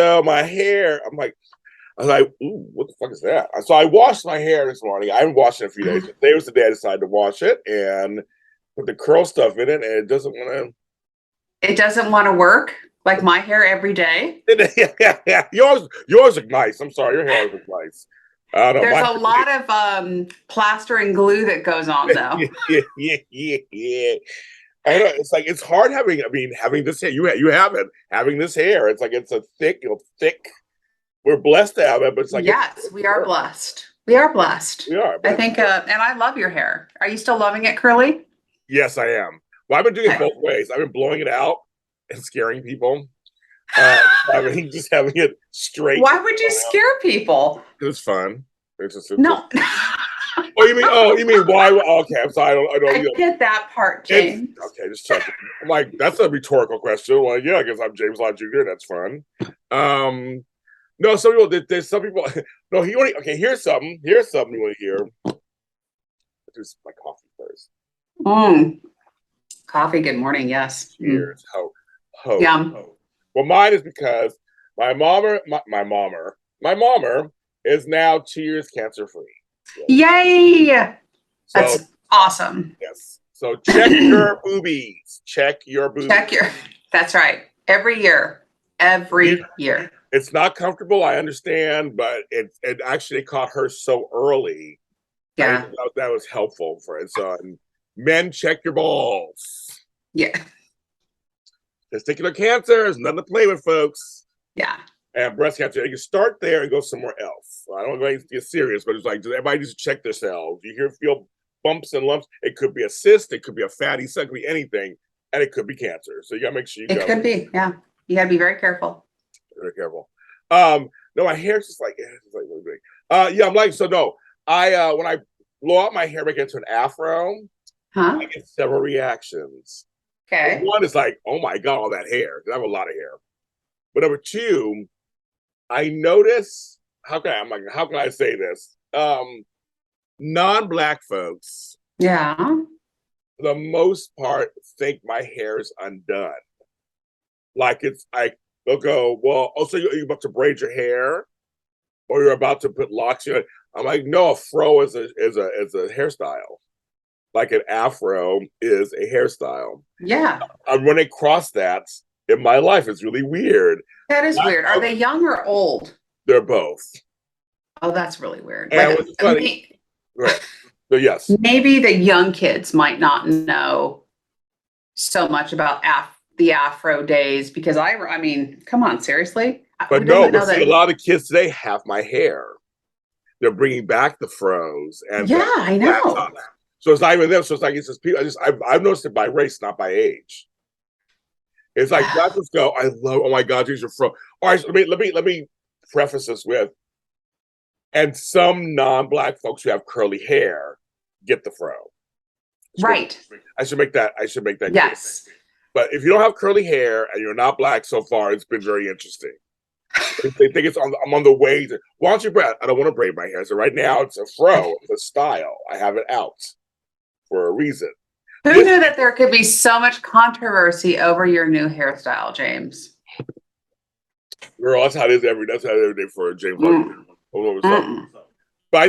so my hair, I was like, ooh, what the fuck is that? So I washed my hair this morning. I haven't washed it in a few days. Today was the day I decided to wash it and put the curl stuff in it, and it doesn't want It doesn't want to work like my hair every day. to. Yeah. Yours look nice. I'm sorry, your hair always looks nice. I don't know. There's a lot of plaster and glue that goes on though. Yeah. I know. It's like it's hard having this hair. You have it having this hair. It's like it's a thick. We're blessed to have it, but it's like Yes, we are blessed. We are blessed. We are. I think, and I love your hair. Are you still loving it curly? Yes, I am. Well, I've been doing it both ways. I've been blowing it out and scaring people. Just having it straight. Why would you scare people? It's fun. It's just no. You mean why? Okay, I'm sorry. I get that part, James. Okay, just checking. I'm like, that's a rhetorical question. Well, yeah, I guess I'm James Lott Jr. That's fun. No, some people. There's some people. No, here's something. Here's something you want to hear. Just my coffee first. Coffee. Good morning. Yes. Cheers. Ho. Yum. Ho. Well, mine is because my mommer is now 2 years cancer free. Yay! So, that's awesome. Yes. So check your boobies. That's right. Every year. It's not comfortable, I understand, but it actually caught her so early. Yeah. That was helpful for it. So men, check your balls. Yeah. Testicular cancer is nothing to play with, folks. Yeah. And breast cancer, you can start there and go somewhere else. I don't want to get serious, but it's like everybody needs to check themselves. You feel bumps and lumps. It could be a cyst, it could be a fatty cell, it could be anything, and it could be cancer. So you gotta make sure it could be, yeah. You gotta be very careful. Very careful. No, my hair's just like really big. Yeah, I'm like, so no. I when I blow out my hair, make it into an afro, I get several reactions. Okay. One is like, oh my God, all that hair. I have a lot of hair. But number two, I notice how can I say this? Non-black folks, for the most part, think my hair is undone. Like they'll go, well, so you're about to braid your hair, or you're about to put locks in it. I'm like, no, a fro is a hairstyle. Like an afro is a hairstyle. Yeah. I'm running across that in my life. It's really weird. That is weird. Are they young or old? They're both. Oh, that's really weird. And what's funny, right. So yes. Maybe the young kids might not know so much about the Afro days because I mean, come on, seriously. But no, but see, a lot of kids today have my hair. They're bringing back the fros, and yeah, I know. So it's not even them. So it's like it's just people. I've noticed it by race, not by age. It's like not just go. I love. Oh my God, these are fro. All right, so let me preface this with. And some non-black folks who have curly hair get the fro. Right. I should make that. Yes. Clear. But if you don't have curly hair and you're not black so far, it's been very interesting. They think I'm on the way to. Why don't you braid? I don't want to braid my hair. So right now it's a fro. It's a style. I have it out for a reason. Who knew that there could be so much controversy over your new hairstyle, James? Girl, that's how it is every day for James. But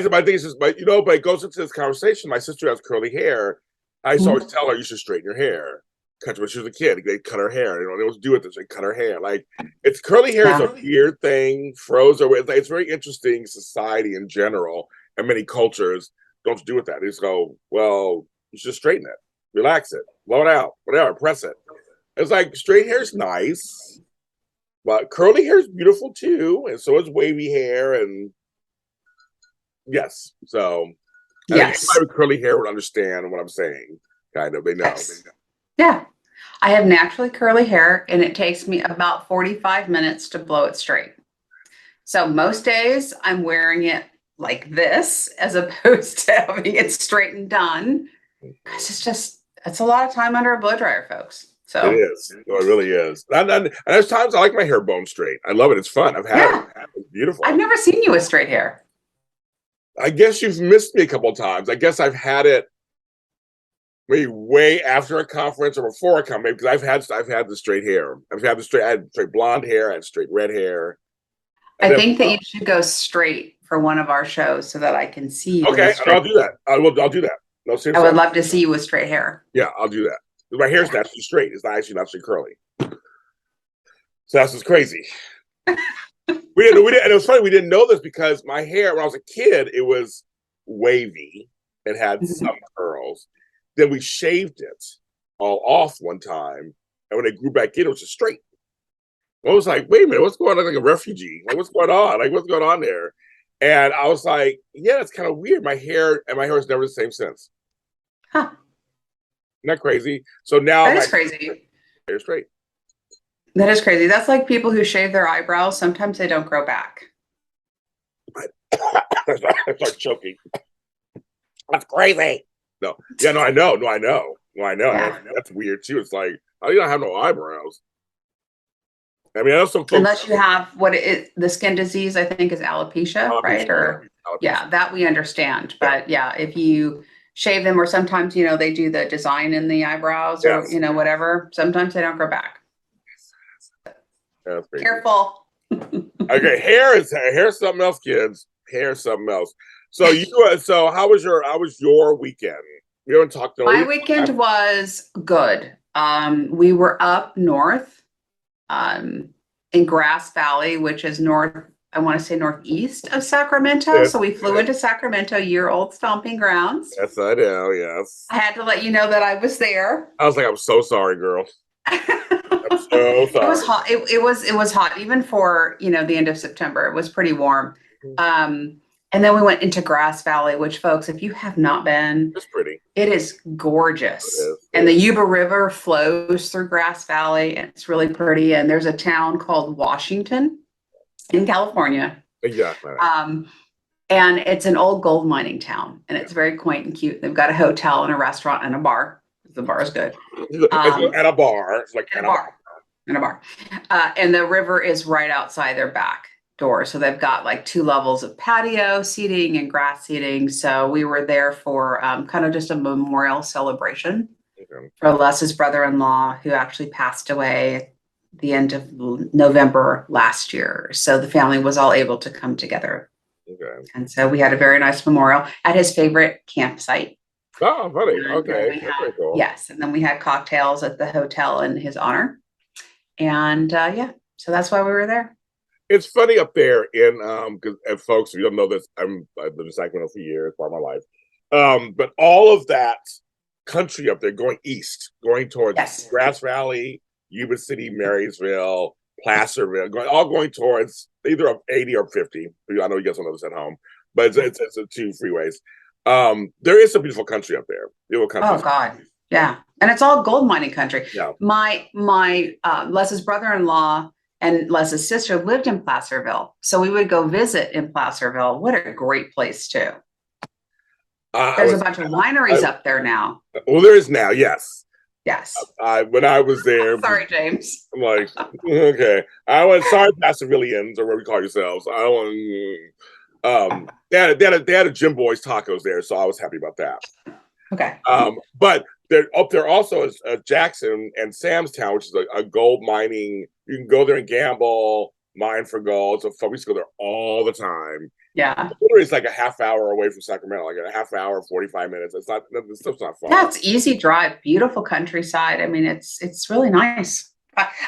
my thing is, but it goes into this conversation. My sister has curly hair. I used to always tell her you should straighten your hair. When she was a kid, they cut her hair. They don't do it. They cut her hair. Like it's curly hair is a weird thing. Froze are. It's very interesting. Society in general and many cultures don't do with that. They just go, well, you should straighten it, relax it, blow it out, whatever, press it. It's like straight hair is nice, but curly hair is beautiful too, and so is wavy hair. And yes, so yes, anybody with curly hair would understand what I'm saying. Kind of, they know. Yes. Yeah, I have naturally curly hair, and it takes me about 45 minutes to blow it straight. So most days I'm wearing it like this, as opposed to having it straight and done. Because it's a lot of time under a blow dryer, folks. So it is. No, it really is. And there's times I like my hair bone straight. I love it. It's fun. I've had it. It's beautiful. I've never seen you with straight hair. I guess you've missed me a couple of times. I guess I've had it maybe way after a conference or before a conference because I've had the straight hair. I had straight blonde hair. I had straight red hair. I think that you should go straight for one of our shows so that I can see you. Okay, I'll do that. I'll do that. No, seriously. I would love to see you with straight hair. Yeah, I'll do that. My hair's naturally straight. It's not actually naturally curly. So that's just crazy. We didn't, and it was funny. We didn't know this because my hair, when I was a kid, it was wavy and had some curls. Then we shaved it all off one time, and when it grew back in, it was just straight. I was like, wait a minute, what's going on? Like a refugee? Like, what's going on? Like, what's going on there? And I was like, yeah, it's kind of weird. My hair is never the same since. Huh. Isn't that crazy? So now that is crazy. Hair straight. That is crazy. That's like people who shave their eyebrows. Sometimes they don't grow back. That's like choking. That's crazy. No, yeah, no, I know. Yeah. That's weird too. It's like, oh, you don't have no eyebrows. I mean, I know some folks, unless you have the skin disease, I think, is alopecia, right? Or alopecia. Yeah, that we understand. But yeah, if you shave them, or sometimes they do the design in the eyebrows, or whatever. Sometimes they don't grow back. Careful. Okay, hair is something else, kids. Hair is something else. So how was your weekend? We haven't talked. My weekend was good. We were up north, in Grass Valley, which is north. I want to say northeast of Sacramento. Yes, so we flew into Sacramento, year-old stomping grounds. Yes, I know. Yes. I had to let you know that I was there. I was like, I'm so sorry, girl. I'm so sorry. It was hot. It was hot, even for the end of September. It was pretty warm. And then we went into Grass Valley, which, folks, if you have not been, it's pretty. It is gorgeous. And the Yuba River flows through Grass Valley, and it's really pretty. And there's a town called Washington in California. Exactly. And it's an old gold mining town, and it's very quaint and cute. They've got a hotel and a restaurant and a bar. The bar is good. And a bar. It's like and a bar. And a bar. And the river is right outside their back door. So they've got like 2 levels of patio seating and grass seating. So we were there for kind of just a memorial celebration for Les's brother-in-law, who actually passed away at the end of November last year. So the family was all able to come together. Okay. And so we had a very nice memorial at his favorite campsite. Oh, funny. Okay. That's cool. Yes. And then we had cocktails at the hotel in his honor. And so that's why we were there. It's funny up there in because folks, if you don't know this, I've been in Sacramento for years, part of my life. But all of that country up there going east, going towards Grass Valley, Yuba City, Marysville, Placerville, going towards either up 80 or 50. I know you guys don't know this at home, but it's 2 freeways. There is some beautiful country up there. Oh God. Yeah. And it's all gold mining country. Yeah. My Les's brother-in-law and Les's sister lived in Placerville. So we would go visit in Placerville. What a great place too. There's a bunch of wineries up there now. Well, there is now. Yes. Yes. When I was there. Sorry, James. I'm like, okay. Sorry, Placervillians, or whatever you call yourselves. I don't want. They had a Jim Boy's Tacos there, so I was happy about that. Okay. But up there also is Jackson and Sam's Town, which is a gold mining. You can go there and gamble, mine for gold. So we used to go there all the time. Yeah. Literally, it's like a half hour away from Sacramento, like a half hour, 45 minutes. It's not. This stuff's not far. Yeah, it's easy drive, beautiful countryside. I mean, it's really nice.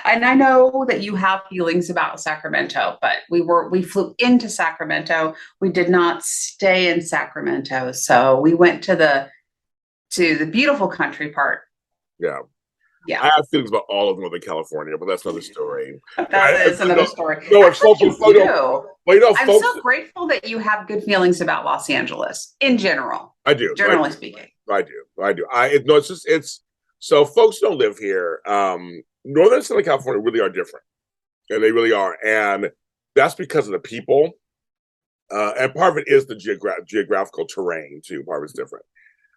And I know that you have feelings about Sacramento, but we flew into Sacramento. We did not stay in Sacramento, so we went to the beautiful country part. Yeah. Yeah. I have feelings about all of Northern California, but that's another story. That is another story. No, I'm so grateful that you have good feelings about Los Angeles in general. I do. Generally speaking. I do. So folks don't live here. Northern and Southern California really are different. And they really are. And that's because of the people. And part of it is the geographical terrain, too. Part of it's different.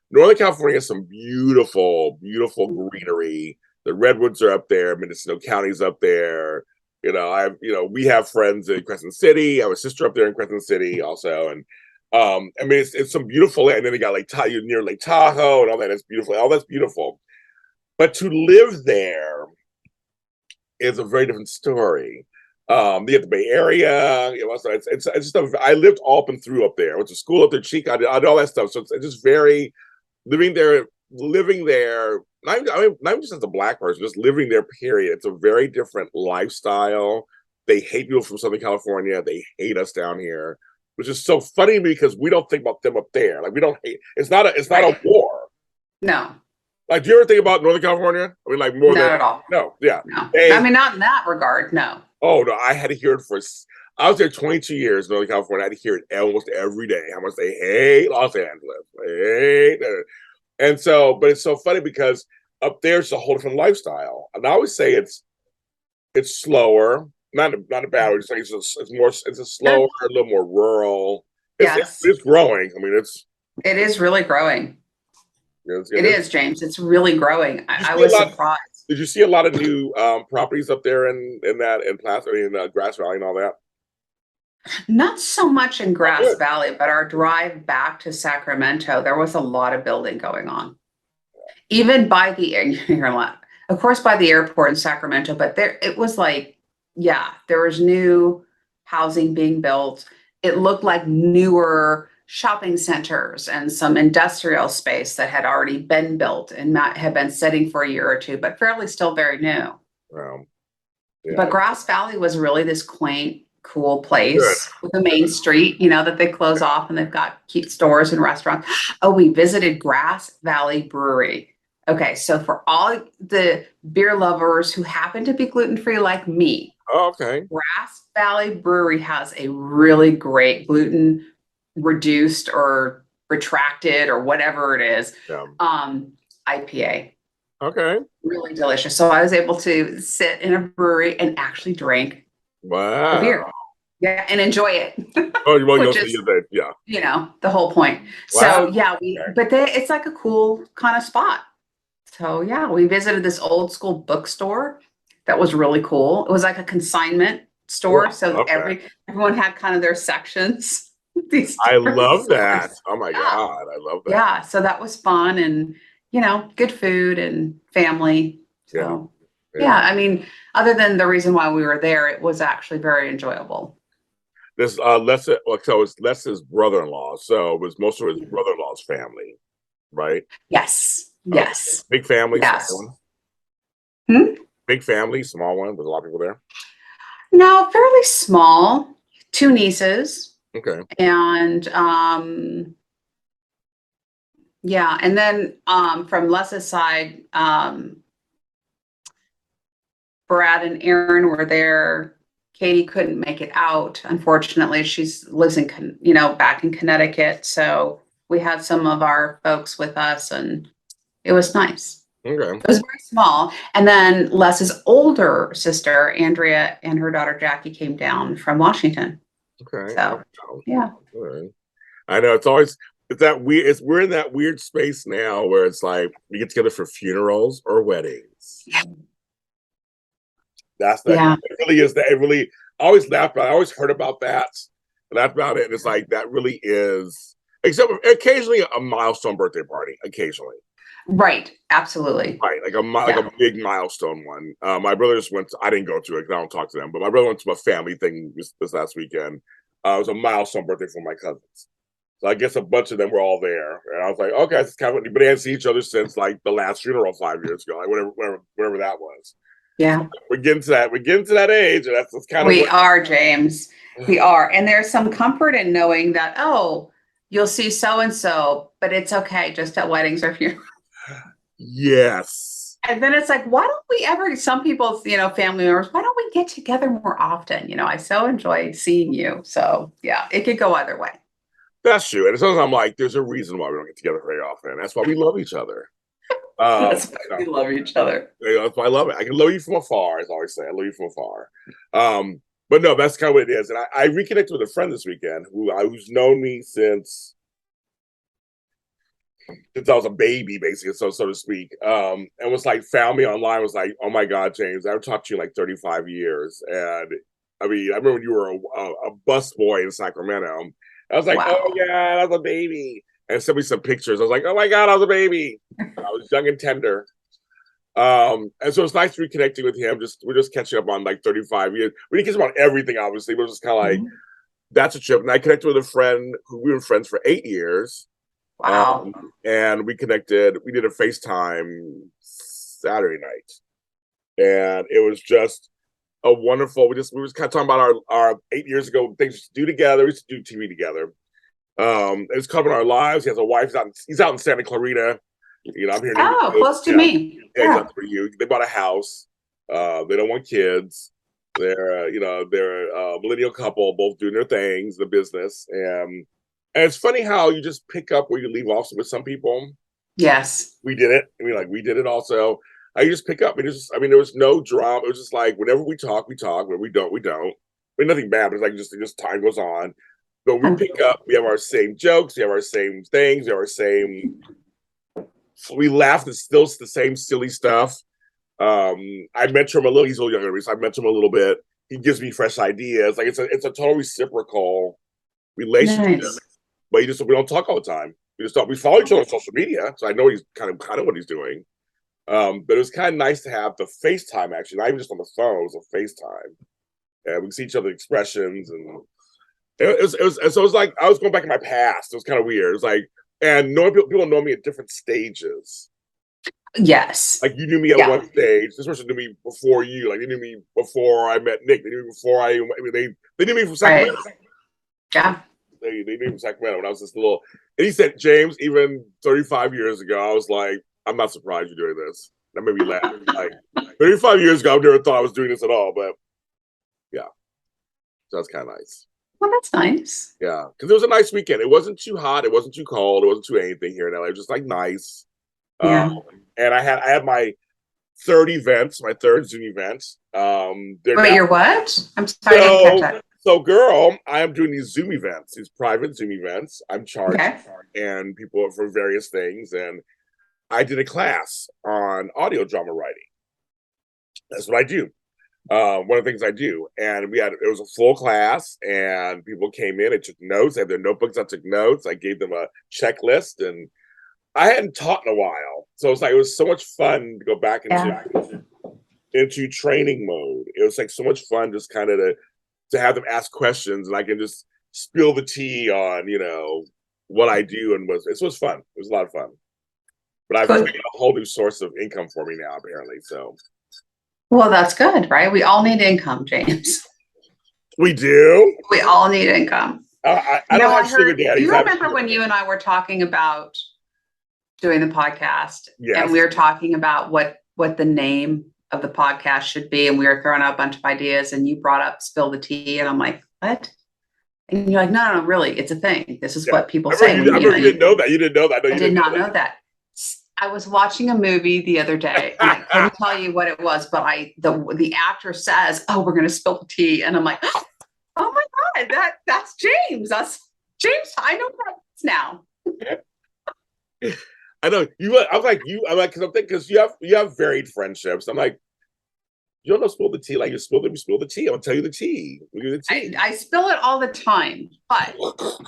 Northern California has some beautiful, beautiful greenery. The redwoods are up there. Mendocino County's up there. We have friends in Crescent City. I have a sister up there in Crescent City also. And it's some beautiful land. And then they got near Lake Tahoe and all that. It's beautiful. All that's beautiful. But to live there is a very different story. You get the Bay Area. You know, so it's just I lived all up and through up there. I went to school up there, Chica. I did all that stuff. So it's just very living there. Living there, not even just as a black person, just living there. Period. It's a very different lifestyle. They hate people from Southern California. They hate us down here, which is so funny because we don't think about them up there. Like we don't hate. It's not a war. No, Like, do you ever think about Northern California? I mean, like more not than at all. no, yeah. No, I They mean, not in that regard. No. Oh no, I had to hear it for. I was there 22 years, in Northern California. I had to hear it almost every day. How much they hate Los Angeles, they hate it. And so, but it's so funny because up there it's a whole different lifestyle. And I always say it's slower, not a bad way to say it's a slower, a little more rural. Yes, It's growing. I mean, it is really growing. It is, James. It's really growing. I was surprised. Did you see a lot of new properties up there in Grass Valley and all that? Not so much in Grass Valley, but our drive back to Sacramento, there was a lot of building going on. Even by of course, by the airport in Sacramento, but it was like, yeah, there was new housing being built. It looked like newer shopping centers and some industrial space that had already been built and had been sitting for a year or two, but fairly still very new. Yeah. But Grass Valley was really this quaint, cool place with a main street, that they close off and they've got cute stores and restaurants. Oh, we visited Grass Valley Brewery. Okay, so for all the beer lovers who happen to be gluten-free like me, okay, Grass Valley Brewery has a really great gluten reduced or retracted or whatever it is, IPA. Okay. Really delicious. So I was able to sit in a brewery and actually drink the beer. Yeah, and enjoy it. Oh, well, which is, yeah. The whole point. Wow. So yeah, it's like a cool kind of spot. So yeah, we visited this old school bookstore that was really cool. It was like a consignment store. So everyone had kind of their sections. I love that. Oh my God. I love that. Yeah. So that was fun and, good food and family. So yeah. I mean, other than the reason why we were there, it was actually very enjoyable. This so it's Les's brother-in-law. So it was most of his brother-in-law's family, right? Yes. Yes. Big family. Yes. Small one? Big family, small one. There's a lot of people there. No, fairly small. 2 nieces. Okay. And yeah, and then from Les's side, Brad and Aaron were there. Katie couldn't make it out. Unfortunately, lives in back in Connecticut. So we had some of our folks with us and it was nice. Okay. It was very small. And then Les's older sister, Andrea, and her daughter Jackie came down from Washington. Okay. So yeah. Right. I know it's that weird. We're in that weird space now where it's like we get together for funerals or weddings. That's that. Yeah. It really is that. It really. I always laugh about it. I always heard about that. Laugh about it. And it's like that really is. Except occasionally a milestone birthday party. Occasionally. Right. Absolutely. Right. Like a big milestone one. My brother just went. I didn't go to it because I don't talk to them. But my brother went to a family thing this last weekend. It was a milestone birthday for my cousins. So I guess a bunch of them were all there. And I was like, okay, it's kind of, but they hadn't seen each other since like the last funeral 5 years ago, like whatever that was. Yeah. We're getting to that age. And that's kind of we are, James. We are. And there's some comfort in knowing that, you'll see so-and-so, but it's okay, just at weddings or funerals. Yes. And then it's like, why don't we ever, some people's, family members, why don't we get together more often? I so enjoy seeing you. So yeah, it could go either way. That's true. And sometimes I'm like, there's a reason why we don't get together very often. That's why we love each other. That's why we love each other. That's why I love it. I can love you from afar, as I always say. I love you from afar. But no, that's kind of what it is. And I reconnected with a friend this weekend who's known me since I was a baby, basically, so to speak. And was like, found me online, was like, oh my God, James, I've talked to you in like 35 years. And I mean, I remember when you were a bus boy in Sacramento. I was like, wow. Oh yeah, I was a baby. And sent me some pictures. I was like, oh my God, I was a baby. I was young and tender. And so it's nice reconnecting with him. We're just catching up on like 35 years. We didn't catch up on everything, obviously, but it was just kind of like that's a trip. And I connected with a friend who we were friends for 8 years. Wow. And we connected. We did a FaceTime Saturday night, and it was just a wonderful. We was kind of talking about our 8 years ago things to do together. We used to do TV together. It's covering our lives. He has a wife. He's out in Santa Clarita. You know, I'm here. Oh, close to me. Yeah, exactly for you. They bought a house. They don't want kids. They're they're a millennial couple, both doing their things, the business, and it's funny how you just pick up where you leave off with some people. Yes. We did it. I mean, like we did it also. I just pick up. There was no drama. It was just like whenever we talk, we talk. When we don't, we don't. I mean, nothing bad, but it's like just time goes on. But we pick up. We have our same jokes. We have our same things. We have our same. We laugh. It's still the same silly stuff. I mentor him a little. He's a little younger than me, so I mentor him a little bit. He gives me fresh ideas. Like it's a total reciprocal relationship. Nice. But we don't talk all the time. We follow each other on social media, so I know he's kind of what he's doing. But it was kind of nice to have the FaceTime actually, not even just on the phone. It was a FaceTime, and we can see each other's expressions, and so it was like I was going back in my past. It was kind of weird. It was like, and knowing people know me at different stages. Yes. Like you knew me at one stage. This person knew me before you. Like they knew me before I met Nick. They knew me before they knew me from Sacramento. Right. Yeah. They knew me from Sacramento when I was just little. And he said, James, even 35 years ago, I was like, I'm not surprised you're doing this. That made me laugh. Like 35 years ago, I never thought I was doing this at all. But yeah, so that's kind of nice. Well, that's nice. Yeah, because it was a nice weekend. It wasn't too hot. It wasn't too cold. It wasn't too anything here in LA. It was just like nice. Yeah. And I had my third Zoom event. Wait, your what? I'm sorry, I didn't catch that. So, girl, I am doing these Zoom events, these private Zoom events. I'm charged, and people for various things. And I did a class on audio drama writing. That's what I do. One of the things I do, and it was a full class, and people came in and took notes. They had their notebooks. I took notes. I gave them a checklist, and I hadn't taught in a while, so it was so much fun to go back into training mode. It was like so much fun just kind of to have them ask questions, and I can just spill the tea on what I do, and it was fun. It was a lot of fun. But I've created a whole new source of income for me now, apparently. So, well, that's good, right? We all need income, James. We do. We all need income. I don't have sugar daddies. You remember when you and I were talking about doing the podcast, and we were talking about what the name of the podcast should be, and we were throwing out a bunch of ideas, and you brought up "Spill the Tea," and I'm like, what? And you're like, no, really, it's a thing. This is what people say. You didn't know that. You didn't know that. I did not know that. I was watching a movie the other day, and I couldn't tell you what it was, but the actor says, "Oh, we're going to spill the tea," and I'm like, "Oh my God, that's James. That's James. I know that now." I know you. I'm like, because you have varied friendships. I'm like, you don't know spill the tea. Like you spill the tea. I'm gonna tell you the tea. I spill it all the time, but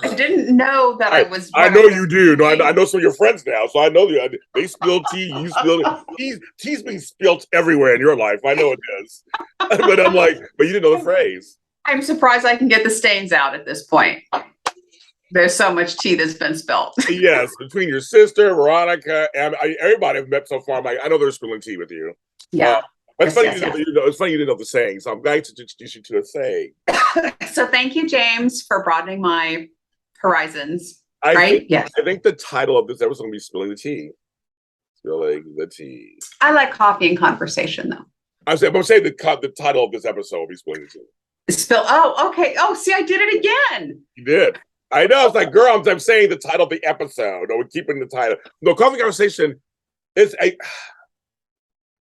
I didn't know that I was. I know you do. No, I know some of your friends now, so I know they spill tea. You spill it. Tea's being spilt everywhere in your life. I know it is. But I'm like, but you didn't know the phrase. I'm surprised I can get the stains out at this point. There's so much tea that's been spilled. Yes, between your sister, Veronica, and everybody I've met so far, I'm like, I know they're spilling tea with you. Yeah. It's funny you didn't know the saying, so I'm glad to introduce you to a saying. So thank you, James, for broadening my horizons. I think the title of this episode will be Spilling the Tea. Spilling the Tea. I like coffee and conversation, though. I'm saying the title of this episode will be Spilling the Tea. Oh, okay. Oh, see, I did it again. You did. I know. It's like, girl, I'm saying the title of the episode. No, we're keeping the title. No, coffee conversation is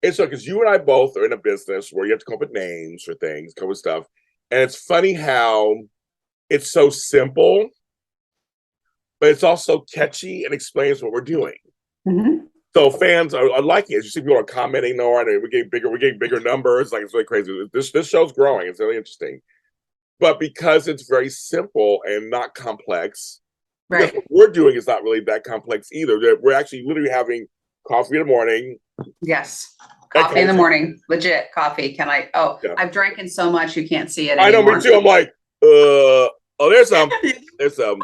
it's because you and I both are in a business where you have to come up with names for things, come with stuff. And it's funny how it's so simple, but it's also catchy and explains what we're doing. Mm-hmm. So fans are liking it. You see people are commenting more, and we're getting bigger numbers. Like it's really crazy. This show's growing. It's really interesting. But because it's very simple and not complex, right? What we're doing is not really that complex either. We're actually literally having coffee in the morning. Yes. That Coffee in the kind of morning. Legit coffee. Can I? Oh, yeah. I've drinking so much you can't see it I know, me anymore. too. I'm like, oh, there's some. There's some.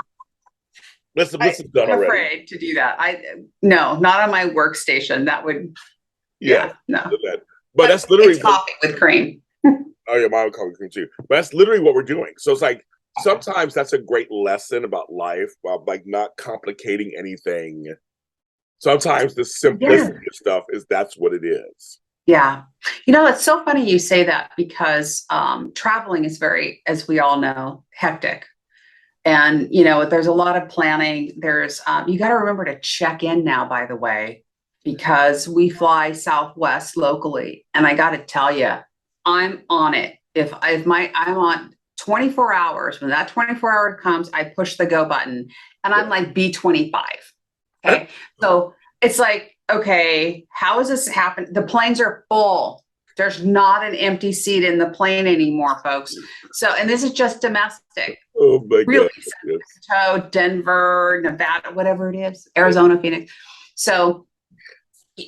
This is done I'm already. afraid to do that. No, not on my workstation. That would, Yeah. no. But that's literally It's coffee with cream. oh yeah, mine would coffee cream too. But that's literally what we're doing. So it's like sometimes that's a great lesson about life, about like not complicating anything. Sometimes the simplicity of stuff is that's what it is. Yeah. It's so funny you say that because traveling is very, as we all know, hectic. And, there's a lot of planning. There's, you got to remember to check in now, by the way, because we fly Southwest locally. And I got to tell you, I'm on it. I'm on 24 hours. When that 24-hour comes, I push the go button and I'm like B25. Okay. So it's like, okay, how is this happen? The planes are full. There's not an empty seat in the plane anymore, folks. So, and this is just domestic. Oh my really, God. Mexico, Denver, Nevada, whatever it is, Arizona, Phoenix. So,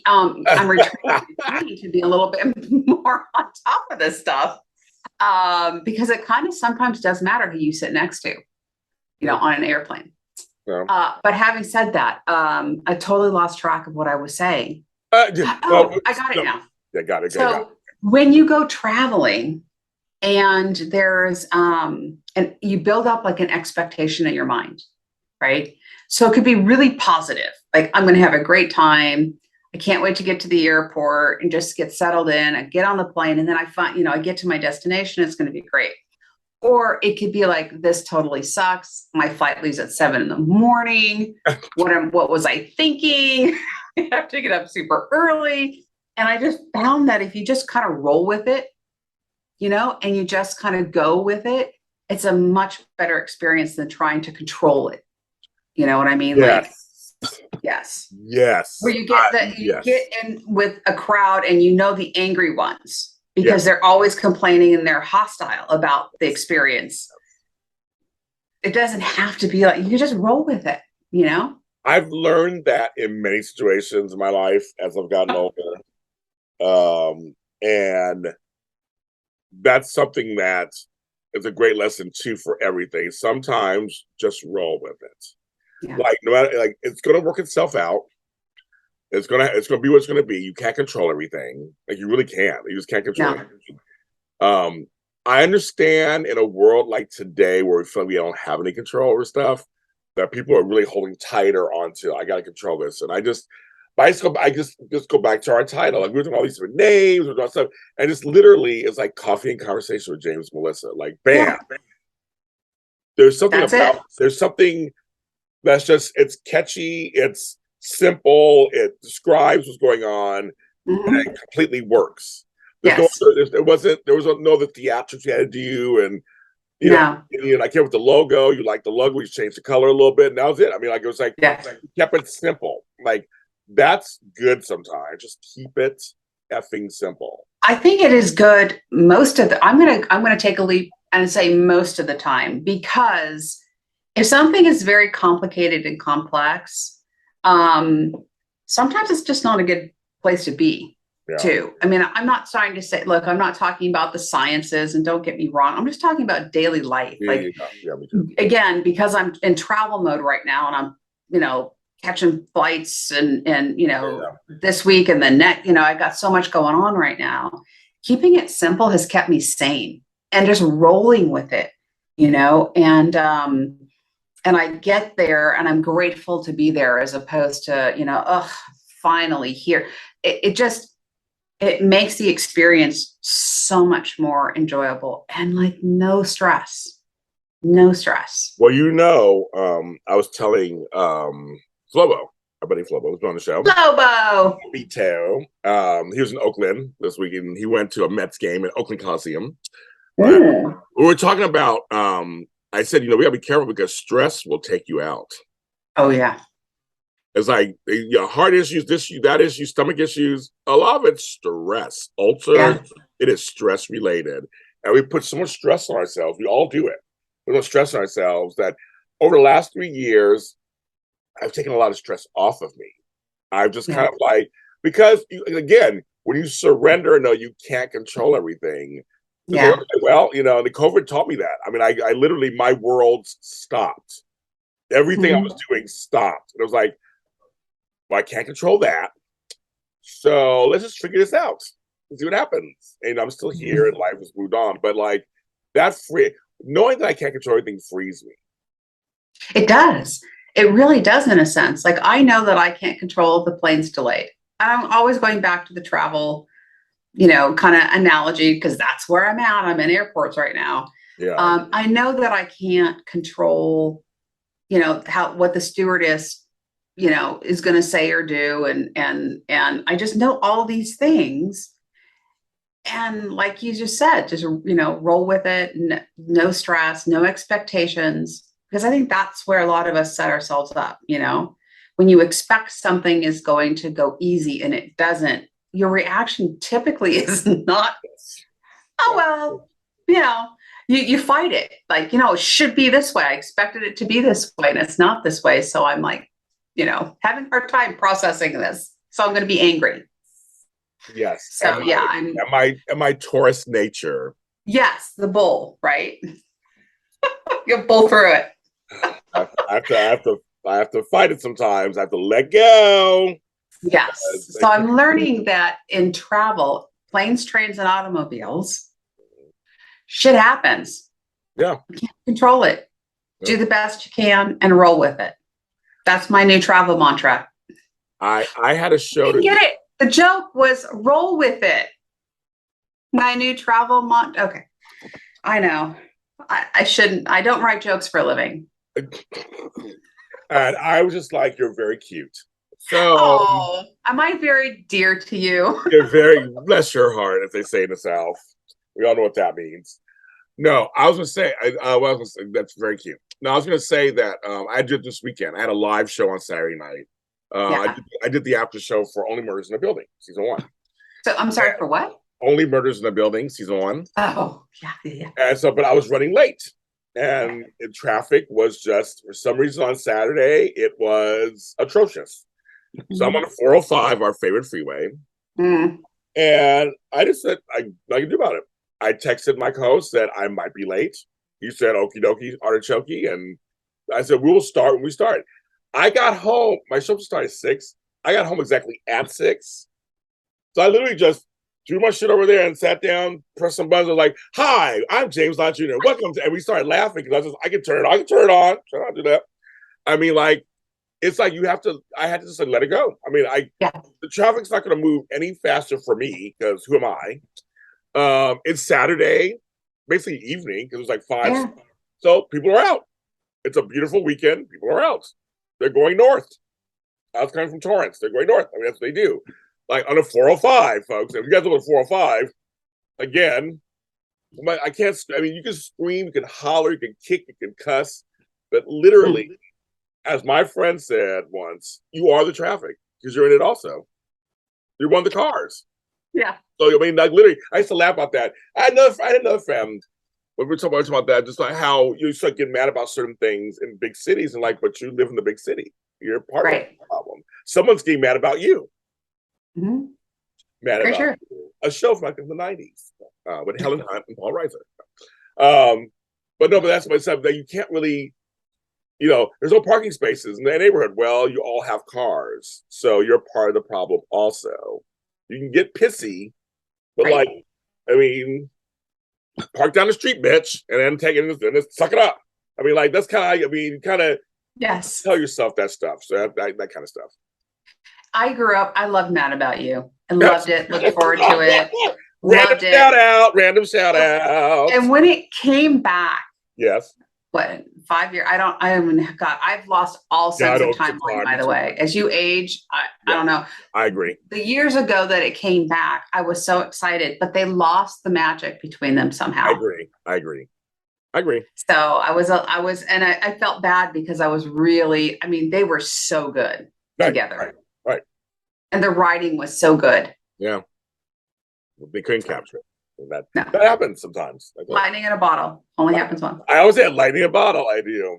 I'm returning to be a little bit more on top of this stuff because it kind of sometimes does matter who you sit next to, on an airplane. Yeah. But having said that, I totally lost track of what I was saying. I got it now. Yeah, got it. So when you go traveling and there's, and you build up like an expectation in your mind, right? So it could be really positive. Like, I'm going to have a great time. I can't wait to get to the airport and just get settled in and get on the plane. And then I find, I get to my destination. It's going to be great. Or it could be like, this totally sucks. My flight leaves at 7 a.m. What was I thinking? I have to get up super early. And I just found that if you just kind of roll with it, and you just kind of go with it, it's a much better experience than trying to control it. You know what I mean? Yes. Like, yes. Where you get in with a crowd and the angry ones because they're always complaining and they're hostile about the experience. It doesn't have to be like, you just roll with it, I've learned that in many situations in my life as I've gotten older. And that's something that is a great lesson too for everything. Sometimes just roll with it. Yeah. Like no matter, like it's gonna work itself out. It's gonna be what it's gonna be. You can't control everything. Like you really can't. You just can't control everything. I understand in a world like today where we feel like we don't have any control over stuff, that people are really holding tighter onto. I gotta control this, and I just go back to our title. Like we're doing all these different names, we're doing stuff, and just literally it's like coffee and conversation with James and Melissa. Like bam. Yeah. There's something there's something that's just it's catchy, it's simple, it describes what's going on, and it completely works. There was no the theatrics you had to do, and you know, I came with the logo. You like the logo, we changed the color a little bit, and that was it. I mean, like it was like kept it simple. Like that's good sometimes. Just keep it effing simple. I think it is good most of the I'm gonna take a leap and say most of the time, because if something is very complicated and complex, sometimes it's just not a good place to be. Too. I mean, I'm not trying to say, look, I'm not talking about the sciences, and don't get me wrong. I'm just talking about daily life. Again, because I'm in travel mode right now, and I'm, catching flights and this week and the next, I got so much going on right now. Keeping it simple has kept me sane and just rolling with it, and I get there and I'm grateful to be there as opposed to, finally here. It makes the experience so much more enjoyable and like no stress. Well, I was telling Flobo, our buddy Flobo, was on the show. Flobo! He was in Oakland this weekend. He went to a Mets game at Oakland Coliseum. We were talking about, I said, we gotta be careful because stress will take you out. Oh, yeah. It's like heart issues, that issue, stomach issues. A lot of it's stress. Ulcer, it is stress related, and we put so much stress on ourselves. We all do it. We don't stress on ourselves. That over the last 3 years, I've taken a lot of stress off of me. I've just kind of like, because again, when you surrender and know you can't control everything, it's like, Yeah. okay, well, the COVID taught me that. I mean, I literally, my world stopped. Everything I was Mhm. doing stopped. And it was like, well, I can't control that. So let's just figure this out and see what happens. And I'm still here and life has moved on. But like that knowing that I can't control everything frees me. It does. It really does in a sense. Like I know that I can't control the plane's delayed. I'm always going back to the travel, kind of analogy because that's where I'm at. I'm in airports right now. Yeah. I know that I can't control, what the stewardess, is going to say or do, and I just know all these things. And like you just said, just roll with it. No stress, no expectations, because I think that's where a lot of us set ourselves up. When you expect something is going to go easy and it doesn't, your reaction typically is not, oh well, you fight it. Like, it should be this way. I expected it to be this way and it's not this way. So I'm like, having a hard time processing this. So I'm going to be angry. Yes. So yeah, Am I Taurus nature? yes, the bull, right? You bull through it. I have to fight it sometimes. I have to let go. Yes. So I'm learning that in travel, planes, trains, and automobiles, shit happens. Yeah. You can't control it. Do the best you can and roll with it. That's my new travel mantra. I had a show to get it. The joke was roll with it. My new travel mantra. Okay. I know. I shouldn't. I don't write jokes for a living. And I was just like, you're very cute. So, am I very dear to you? You're very, bless your heart, as they say in the South. We all know what that means. No, I was going to say, that's very cute. No, I was going to say that I did this weekend. I had a live show on Saturday night. Yeah. I did the after show for Only Murders in the Building, season 1. So, I'm sorry, for what? Only Murders in the Building, season 1. Oh, yeah. And so, but I was running late. And traffic was just, for some reason on Saturday, it was atrocious. So I'm on the 405, our favorite freeway. And I just said, I can do about it. I texted my host that I might be late. He said, okie dokie, artichoke. And I said, we will start when we start. I got home. My show started at 6. I got home exactly at 6. So I literally just threw my shit over there and sat down, pressed some buttons. I was like, hi, I'm James Lott Jr. Welcome to, and we started laughing because I can turn it on. I can turn it on. Try not to do that. I mean, like, it's like I had to just let it go. I mean, the traffic's not going to move any faster for me because who am I? It's Saturday, basically evening because it was like 5. Yeah. So people are out. It's a beautiful weekend. People are out. They're going north. I was coming from Torrance. They're going north. I mean, that's what they do. Like on a 405, folks. If you guys know what 405, again, I can't. I mean, you can scream, you can holler, you can kick, you can cuss, but literally, as my friend said once, you are the traffic because you're in it also. You're one of the cars. Yeah. So I mean, like literally, I used to laugh about that. I had another friend. When we were talking about that, just like how you start getting mad about certain things in big cities, and like, but you live in the big city. You're part of the problem. Someone's getting mad about you. Mad about a show from like in the 90s with Helen Hunt and Paul Reiser. But that's my stuff that you can't really, there's no parking spaces in that neighborhood. Well, you all have cars, so you're part of the problem also. You can get pissy, but I mean, park down the street, bitch, and then take it and just suck it up. I mean, like that's kind of yes, tell yourself that stuff. So that kind of stuff. I grew up. I loved Mad About You. I loved it. Looked forward to it. Random shout out. And when it came back, yes. What, 5 years? I've lost all sense of timeline, by the way. As you age, I don't know. I agree. The years ago that it came back, I was so excited, but they lost the magic between them somehow. I agree. So I was, and I felt bad because I was really, they were so good together. Right. And the writing was so good. Yeah. They couldn't capture it. That happens sometimes. Lightning in a bottle only happens once. I always say lightning in a bottle. I do.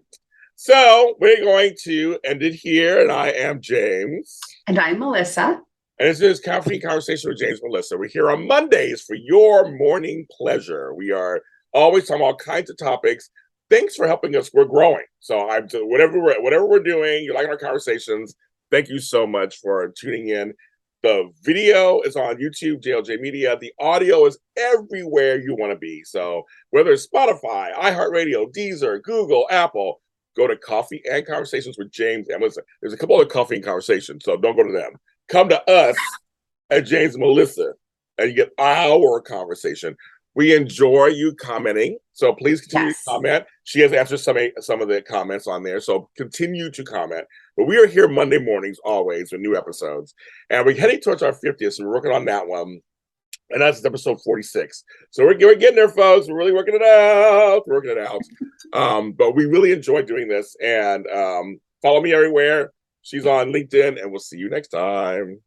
So we're going to end it here, and I am James. And I'm Melissa. And this is Caffeine Conversation with James and Melissa. We're here on Mondays for your morning pleasure. We are always talking all kinds of topics. Thanks for helping us. We're growing. So whatever we're doing, you like our conversations. Thank you so much for tuning in. The video is on YouTube, JLJ Media. The audio is everywhere you want to be. So whether it's Spotify, iHeartRadio, Deezer, Google, Apple, go to Coffee and Conversations with James and Melissa. There's a couple other Coffee and Conversations, so don't go to them. Come to us at James and Melissa, and you get our conversation. We enjoy you commenting, so please continue to comment. She has answered some of the comments on there, so continue to comment. But we are here Monday mornings always with new episodes, and we're heading towards our 50th, so we're working on that one. And that's episode 46. So we're getting there, folks. We're really working it out. But we really enjoy doing this. And follow me everywhere. She's on LinkedIn, and we'll see you next time.